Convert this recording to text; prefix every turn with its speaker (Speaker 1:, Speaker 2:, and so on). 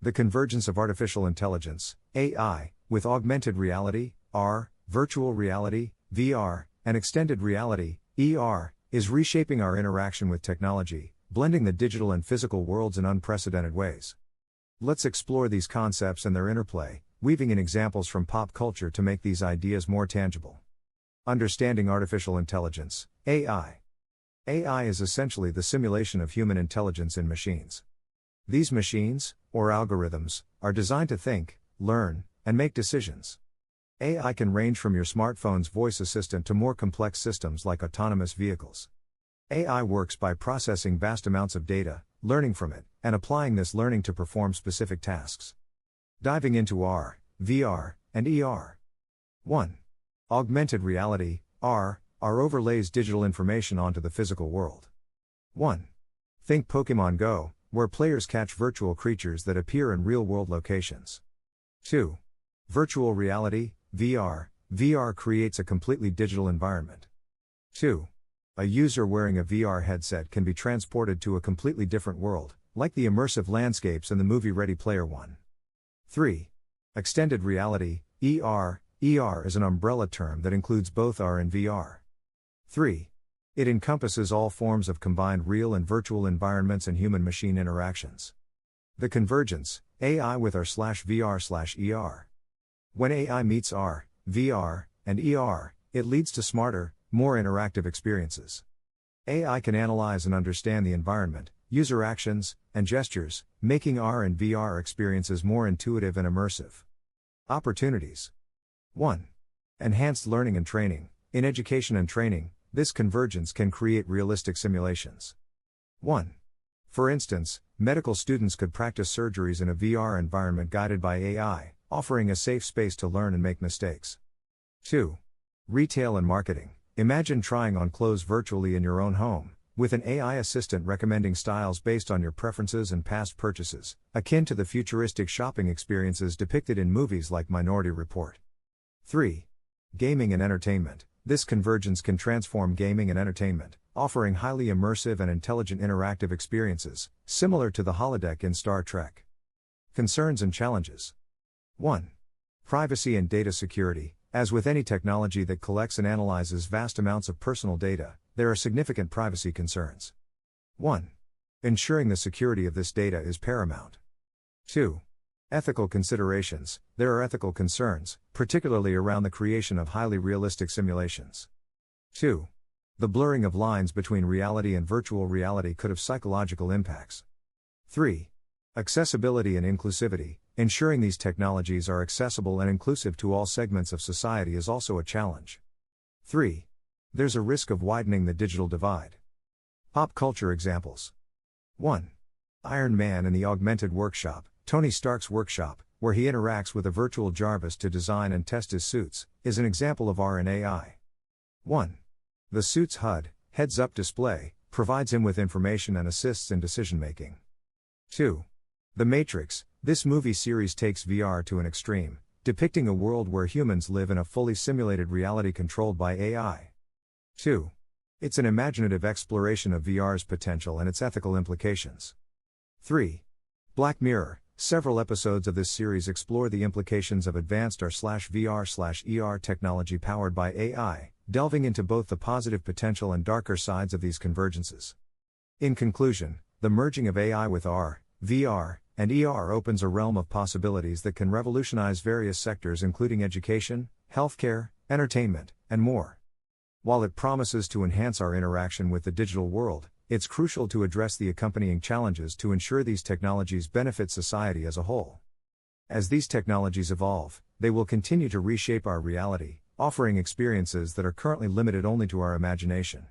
Speaker 1: The convergence of artificial intelligence, AI, with augmented reality, AR, virtual reality, VR, and extended reality, ER, is reshaping our interaction with technology, blending the digital and physical worlds in unprecedented ways. Let's explore these concepts and their interplay, weaving in examples from pop culture to make these ideas more tangible. Understanding artificial intelligence, AI. AI is essentially the simulation of human intelligence in machines. These machines, or algorithms, are designed to think, learn, and make decisions. AI can range from your smartphone's voice assistant to more complex systems like autonomous vehicles. AI works by processing vast amounts of data, learning from it, and applying this learning to perform specific tasks. Diving into AR, VR, and ER. 1. Augmented reality, AR overlays digital information onto the physical world. 1. Think Pokémon Go, where players catch virtual creatures that appear in real-world locations. 2. Virtual reality, VR. VR creates a completely digital environment. 2. A user wearing a VR headset can be transported to a completely different world, like the immersive landscapes in the movie Ready Player One. 3. Extended reality, ER. ER is an umbrella term that includes both AR and VR. 3. It encompasses all forms of combined real and virtual environments and human-machine interactions. The convergence, AI with AR/VR/ER. When AI meets AR, VR, and ER, it leads to smarter, more interactive experiences. AI can analyze and understand the environment, user actions, and gestures, making AR and VR experiences more intuitive and immersive. Opportunities. 1. Enhanced learning and training. In education and training, this convergence can create realistic simulations. 1. For instance, medical students could practice surgeries in a VR environment guided by AI, offering a safe space to learn and make mistakes. 2. Retail and marketing. Imagine trying on clothes virtually in your own home, with an AI assistant recommending styles based on your preferences and past purchases, akin to the futuristic shopping experiences depicted in movies like Minority Report. 3. Gaming and entertainment. This convergence can transform gaming and entertainment, offering highly immersive and intelligent interactive experiences, similar to the holodeck in Star Trek. Concerns and challenges. 1. Privacy and data security. As with any technology that collects and analyzes vast amounts of personal data, there are significant privacy concerns. 1. Ensuring the security of this data is paramount. 2. Ethical considerations. There are ethical concerns, particularly around the creation of highly realistic simulations. 2. The blurring of lines between reality and virtual reality could have psychological impacts. 3. Accessibility and inclusivity. Ensuring these technologies are accessible and inclusive to all segments of society is also a challenge. 3. There's a risk of widening the digital divide. Pop culture examples. 1. Iron Man in the Augmented Workshop. Tony Stark's workshop, where he interacts with a virtual Jarvis to design and test his suits, is an example of AR and AI. 1. The suit's HUD, heads-up display, provides him with information and assists in decision-making. 2. The Matrix. This movie series takes VR to an extreme, depicting a world where humans live in a fully simulated reality controlled by AI. 2. It's an imaginative exploration of VR's potential and its ethical implications. 3. Black Mirror. Several episodes of this series explore the implications of advanced AR/VR/ER technology powered by AI, delving into both the positive potential and darker sides of these convergences. In conclusion, the merging of AI with AR, VR, and ER opens a realm of possibilities that can revolutionize various sectors including education, healthcare, entertainment, and more. While it promises to enhance our interaction with the digital world, it's crucial to address the accompanying challenges to ensure these technologies benefit society as a whole. As these technologies evolve, they will continue to reshape our reality, offering experiences that are currently limited only to our imagination.